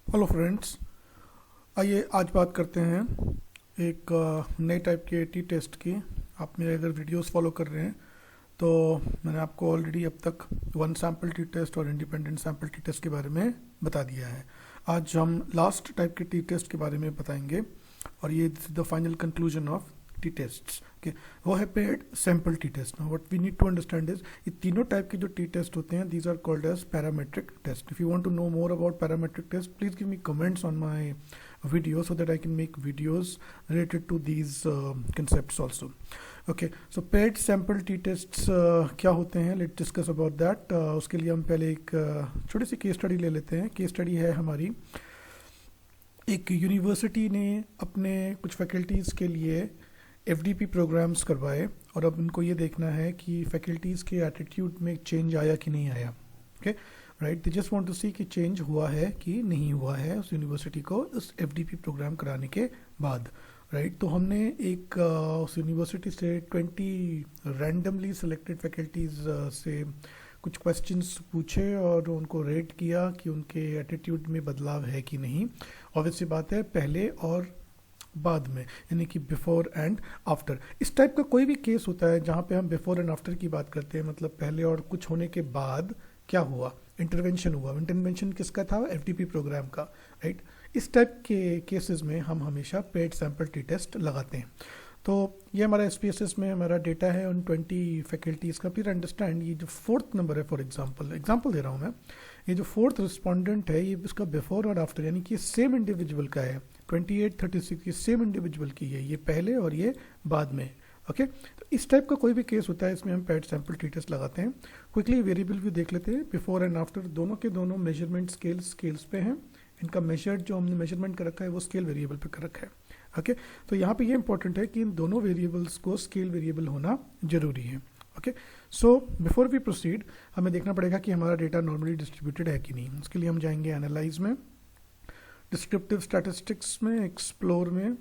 Hello friends, आइए आज बात करते हैं एक नए टाइप के टी टेस्ट की। आप मेरे अगर वीडियोस फॉलो कर रहे हैं तो मैंने आपको ऑलरेडी अब तक वन सैम्पल टी टेस्ट और इंडिपेंडेंट सैम्पल टी टेस्ट के बारे में बता दिया है। आज हम लास्ट टाइप के टी टेस्ट के बारे में बताएंगे और ये the final conclusion of T test के वो है paired sample T test. What we need to understand is ये तीनों टाइप के जो टी टेस्ट होते हैं these are called as parametric test. If you want to know more about parametric test please give me comments on my video so that I can make videos related to these concepts also. Okay, so paired sample t-tests क्या होते हैं, let's discuss about that. उसके लिए हम पहले एक छोटी सी case study ले लेते हैं। केस स्टडी है हमारी, एक यूनिवर्सिटी ने अपने कुछ फैकल्टीज़ के लिए एफडीपी प्रोग्राम्स करवाए और अब उनको ये देखना है कि फैकल्टीज़ के एटीट्यूड में चेंज आया कि नहीं आया। Okay right, they just want to see कि चेंज हुआ है कि नहीं हुआ है उस यूनिवर्सिटी को उस एफडीपी प्रोग्राम कराने के बाद। राइट, तो हमने एक उस यूनिवर्सिटी से 20 रैंडमली सेलेक्टेड फैकल्टीज़ से कुछ क्वेश्चंस पूछे और उनको रेट किया कि उनके एटीट्यूड में बदलाव है कि नहीं। ऑब्वियस सी बात है, पहले और बाद में, यानी कि बिफोर एंड आफ्टर। इस टाइप का कोई भी केस होता है जहाँ पे हम बिफोर एंड आफ्टर की बात करते हैं, मतलब पहले और कुछ होने के बाद क्या हुआ, इंटरवेंशन हुआ। इंटरवेंशन किसका था? एफडीपी प्रोग्राम का। राइट, इस टाइप के केसेस में हम हमेशा पेड सैम्पल टी टेस्ट लगाते हैं। तो ये हमारा एसपीएसएस में हमारा डेटा है उन 20 फैकल्टीज़ का। प्लीज अंडरस्टैंड, ये जो फोर्थ नंबर है, फॉर एग्जांपल दे रहा हूँ मैं, ये जो फोर्थ रिस्पोंडेंट है ये इसका बिफोर और आफ्टर यानी कि सेम इंडिविजुअल का है। 2836 ये सेम इंडिविजुअल की है, ये पहले और ये बाद में। ओके तो इस टाइप का कोई भी केस होता है इसमें हम पेड सैम्पल टी टेस्ट लगाते हैं। क्विकली वेरिएबल भी देख लेते हैं। बिफोर एंड आफ्टर दोनों के दोनों मेजरमेंट स्केल्स पे हैं। इनका मेजर्ड जो हमने मेजरमेंट कर रखा है वो स्केल वेरिएबल पे कर रखा है। ओके तो यहाँ पे ये इंपॉर्टेंट है कि इन दोनों वेरिएबल्स को स्केल वेरिएबल होना जरूरी है। Okay so before we proceed हमें देखना पड़ेगा कि हमारा डेटा नॉर्मली डिस्ट्रीब्यूटेड है कि नहीं। उसके लिए हम जाएंगे एनालाइज में, डिस्क्रिप्टिव स्टैटिस्टिक्स में, एक्सप्लोर में।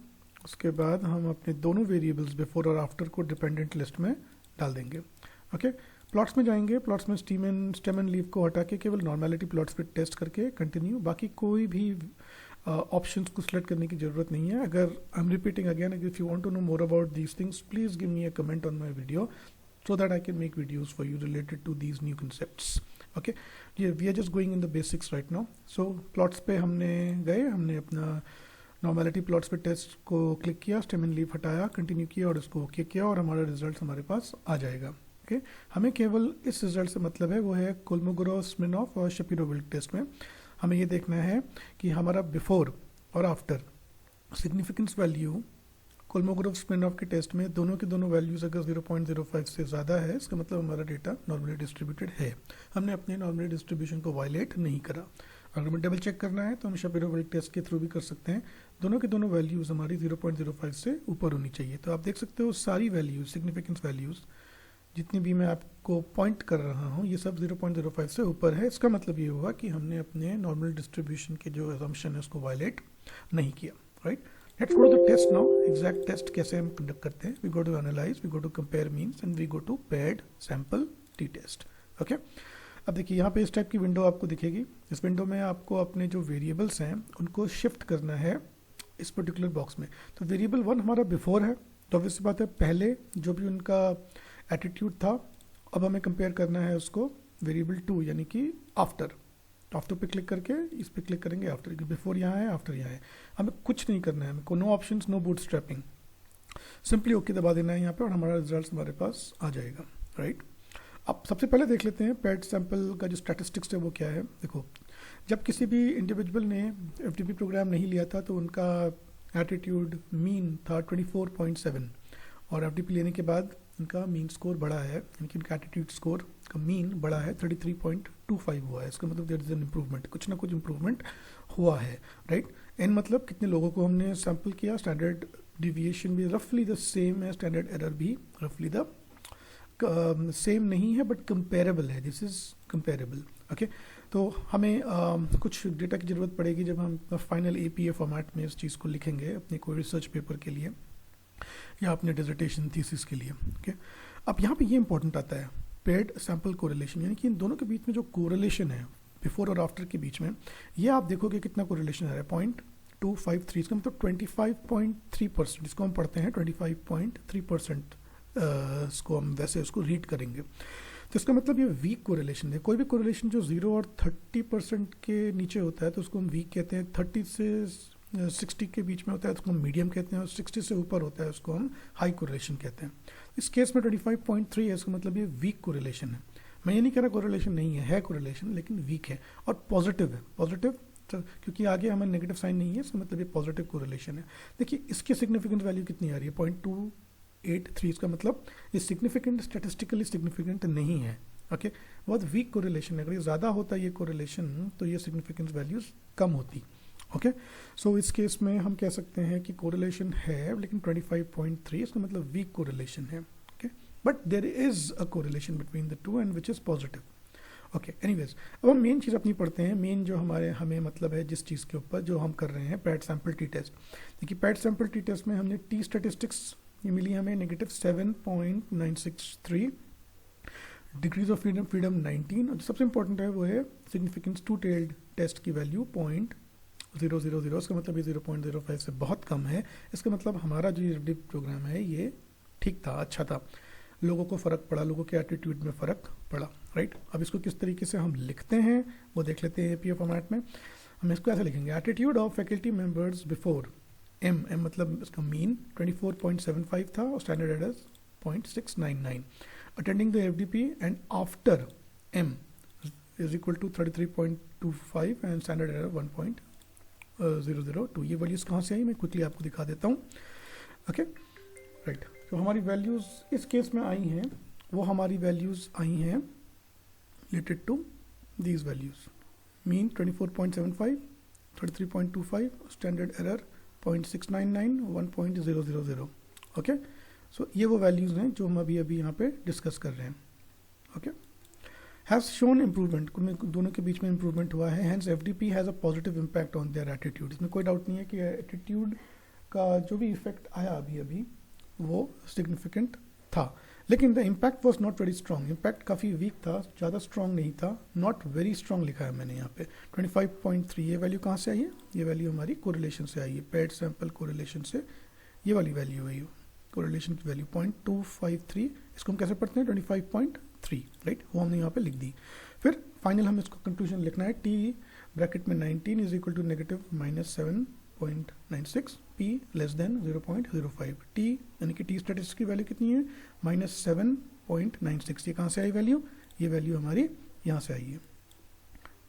उसके बाद हम अपने दोनों वेरिएबल्स बिफोर और आफ्टर को डिपेंडेंट लिस्ट में डाल देंगे। ओके प्लॉट्स में जाएंगे, प्लॉट्स में स्टेम एंड लीव को हटा के केवल नॉर्मेलिटी प्लॉट्स पे टेस्ट करके कंटिन्यू। बाकी कोई भी ऑप्शंस को सिलेक्ट करने की जरूरत नहीं है। अगर I am repeating again, if you want to know more about these things please give me a comment on my video so that I can make videos for you related to these new concepts. Okay, yeah, we are just going in the basics right now. So plots पे हमने गए, हमने अपना normality plots पे test को click किया, stem and leave हटाया, continue किया और इसको ओके किया और हमारा रिजल्ट हमारे पास आ जाएगा। ओके हमें केवल इस रिजल्ट से मतलब है, वो है कोलमोगोरोव, स्मिनॉफ और शपीरो-विल्क टेस्ट में हमें ये देखना है कि हमारा बिफोर और आफ्टर सिग्निफिकेंस वैल्यू कोलमोगोरोव स्मिनॉफ के टेस्ट में दोनों के दोनों वैल्यूज अगर 0.05 से ज़्यादा है, इसका मतलब हमारा डेटा नॉर्मली डिस्ट्रीब्यूटेड है। हमने अपने नॉर्मली डिस्ट्रीब्यूशन को वायलेट नहीं करा। अगर हमें डबल चेक करना है तो हम शपीरो-विल्क टेस्ट के थ्रू भी कर सकते हैं। दोनों के दोनों वैल्यूज़ हमारी 0.05 से ऊपर होनी चाहिए। तो आप देख सकते हो सारी वैल्यूज, सिग्निफिकेंस वैल्यूज़ जितनी भी मैं आपको पॉइंट कर रहा हूँ, ये सब 0.05 से ऊपर है। इसका मतलब ये हुआ कि हमने अपने नॉर्मल डिस्ट्रीब्यूशन के जो असम्पशन है उसको वायलेट नहीं किया। Right, let's go to the test now. Exact test कैसे हम कंडक्ट करते हैं? We go to analyse, we go to compare means and we go to paired sample T test. Okay अब देखिए यहाँ पे इस टाइप की विंडो आपको दिखेगी। इस विंडो में आपको अपने जो वेरिएबल्स हैं उनको शिफ्ट करना है इस पर्टिकुलर बॉक्स में। तो वेरिएबल 1 हमारा बिफोर है, तो ऑब्वियस बात है पहले जो भी उनका एटीट्यूड था, अब हमें कंपेयर करना है उसको वेरिएबल 2 यानी कि आफ्टर। आफ्टर पे क्लिक करके इस पे क्लिक करेंगे आफ्टर, बिफोर यहाँ है, आफ्टर यहाँ है। हमें कुछ नहीं करना है, हमें को no options, no bootstrapping, simply okay दबा देना है यहाँ पे और हमारा रिजल्ट हमारे पास आ जाएगा। राइट, अब सबसे पहले देख लेते हैं पेड सैंपल का जो स्टैटिस्टिक्स है वो क्या है। देखो, जब किसी भी इंडिविजुअल ने एफडीपी प्रोग्राम नहीं लिया था तो उनका एटीट्यूड मीन था 24.7 और एफडीपी लेने के बाद इनका मीन स्कोर बढ़ा है, यानी कि इनका एटीट्यूड स्कोर का मीन बढ़ा है, 33.25 हुआ है। इसका मतलब देयर इज एन इम्प्रूवमेंट, कुछ ना कुछ इम्प्रूवमेंट हुआ है। राइट, एन मतलब कितने लोगों को हमने सैंपल किया, स्टैंडर्ड डिविएशन भी रफली द सेम है, स्टैंडर्ड एरर भी रफली द सेम नहीं है बट कंपेरेबल है, दिस इज कंपेरेबल। ओके तो हमें कुछ डेटा की ज़रूरत पड़ेगी जब हम फाइनल एपीए फॉर्मेट में इस चीज़ को लिखेंगे अपने कोई रिसर्च पेपर के लिए या अपने डिसर्टेशन थीसिस के लिए। ओके अब यहाँ पे ये इंपॉर्टेंट आता है पेड सैंपल कोरिलेशन, यानी कि इन दोनों के बीच में जो कोरिलेशन है बिफोर और आफ्टर के बीच में, ये आप देखोगे कितना कोरिलेशन आ रहा है, 0.253, इसका मतलब 25.3%, इसको हम पढ़ते हैं 25.3%, इसको हम वैसे उसको रीड करेंगे। तो इसका मतलब ये वीक कोरिलेशन है। कोई भी कोरिलेशन जो 0 और 30% के नीचे होता है तो उसको हम वीक कहते हैं, 30 से 60 के बीच में होता है तो उसको हम मीडियम कहते हैं, और 60 से ऊपर होता है उसको हम हाई कोरिलेशन कहते हैं। इस केस में 25.3 है, इसका मतलब ये वीक कोरिलेशन है। मैं ये नहीं कह रहा कोरिलेशन नहीं है कोरिलेशन, लेकिन वीक है और पॉजिटिव है। पॉजिटिव तो क्योंकि आगे हमारा नेगेटिव साइन नहीं है, इसका मतलब ये पॉजिटिव कोरिलेशन है। देखिए इसकी सिग्निफिकेंट वैल्यू कितनी आ रही है, 0.283, इसका मतलब ये सिग्निफिकेंट, स्टैटिस्टिकली सिग्निफिकेंट नहीं है। ओके, बहुत वीक कोरिलेशन है। अगर ये ज़्यादा होता ये कोरिलेशन तो ये सिग्निफिकेंस वैल्यूज कम होती। ओके, सो इस केस में हम कह सकते हैं कि कोरिलेशन है लेकिन 25.3, इसका मतलब वीक कोरिलेशन है। Okay, but there is a correlation between the two and which is positive. Okay, anyways अब हम मेन चीज़ अपनी पढ़ते हैं। मेन जो हमें मतलब है जिस चीज़ के ऊपर जो हम कर रहे हैं, पैट सैम्पल टी टेस्ट। देखिए पैट सैम्पल टी टेस्ट में हमने टी स्टेटिस्टिक्स ये मिली हमें -7.963, डिग्रीज ऑफ फ्रीडम 19, और सबसे इंपॉर्टेंट है वो है सिग्निफिकेंस टू टेल्ड टेस्ट की वैल्यू 0.000, इसका मतलब ये 0.05 से बहुत कम है। इसका मतलब हमारा जो ये प्रोग्राम है ये ठीक था, अच्छा था, लोगों को फ़र्क पड़ा, लोगों के एटीट्यूड में फ़र्क पड़ा, राइट। अब इसको किस तरीके से हम लिखते हैं वो देख लेते हैं एपीए फॉर्मेट में। हम इसको ऐसे लिखेंगे, attitude of faculty members before M मतलब इसका मीन 24.75 था और standard error 0.699, attending the FDP and after M is equal to 33.25 and standard error 1.002। ये वैल्यूज कहाँ से आई मैं क्विकली आपको दिखा देता हूँ। ओके, राइट, तो हमारी वैल्यूज इस केस में आई हैं, वो हमारी वैल्यूज आई हैं related to these values, mean 24.75, 33.25, standard error 0.699, 1.000। Okay, so ये वो वैल्यूज हैं जो हम अभी यहाँ पे डिस्कस कर रहे हैं। ओके, हैज शोन इम्प्रूवमेंट, दोनों के बीच में इम्प्रूवमेंट हुआ है, hence FDP has a positive impact on their attitude. इसमें कोई डाउट नहीं है कि एटीट्यूड का जो भी इफेक्ट आया अभी वो सिग्निफिकेंट था, लेकिन the impact was not very strong. Impact काफ़ी वीक था, ज़्यादा स्ट्रॉन्ग नहीं था, नॉट वेरी स्ट्रॉन्ग लिखा है मैंने यहाँ पे। 25.3 ये वैल्यू कहाँ से आई है, ये वैल्यू हमारी कोरिलेशन से आई है, पेड सैंपल कोरिलेशन से ये वाली वैल्यू है, कोरिलेशन की वैल्यू 0.253, इसको हम कैसे पढ़ते हैं 25.3, राइट, वो हमने यहाँ पे लिख दी। फिर फाइनल हम इसको कंक्लूजन लिखना है, टी ब्रैकेट में 19 is equal to negative -7.96, p less than 0.05, t यानी कि टी स्टैटिस्टिक्स की वैल्यू कितनी है -7.96। ये कहाँ से आई वैल्यू, ये वैल्यू हमारी यहाँ से आई है,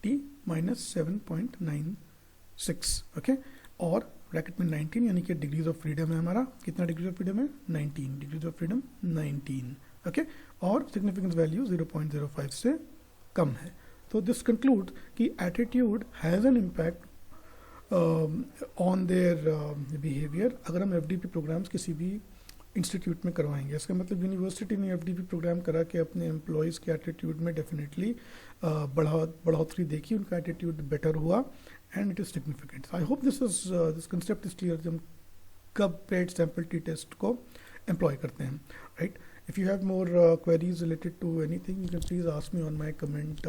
t -7.96। ओके, और ब्रैकेट में 19 यानी कि डिग्रीज ऑफ फ्रीडम है हमारा, कितना डिग्रीज ऑफ फ्रीडम है 19, डिग्रीज ऑफ फ्रीडम 19। ओके, और सिग्निफिकेंस वैल्यू 0.05 से कम है। तो दिस कंक्लूड कि attitude has an impact on their behaviour. अगर हम एफडीपी प्रोग्राम्स किसी भी इंस्टीट्यूट में करवाएंगे, इसका मतलब यूनिवर्सिटी ने एफडीपी प्रोग्राम करा के अपने एम्प्लॉयज़ के एटीट्यूड में डेफिनेटली बढ़ोतरी देखी, उनका एटीट्यूड बेटर हुआ and it is significant. I hope this concept is clear जब हम कब पेड सैम्पल टी टेस्ट को एम्प्लॉय करते हैं, right. If you have more queries related to anything, you can please ask me on my comment,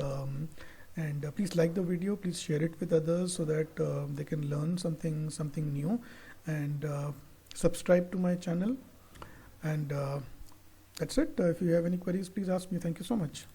and please like the video, please share it with others so that they can learn something new, and subscribe to my channel, and that's it. If you have any queries, please ask me. Thank you so much.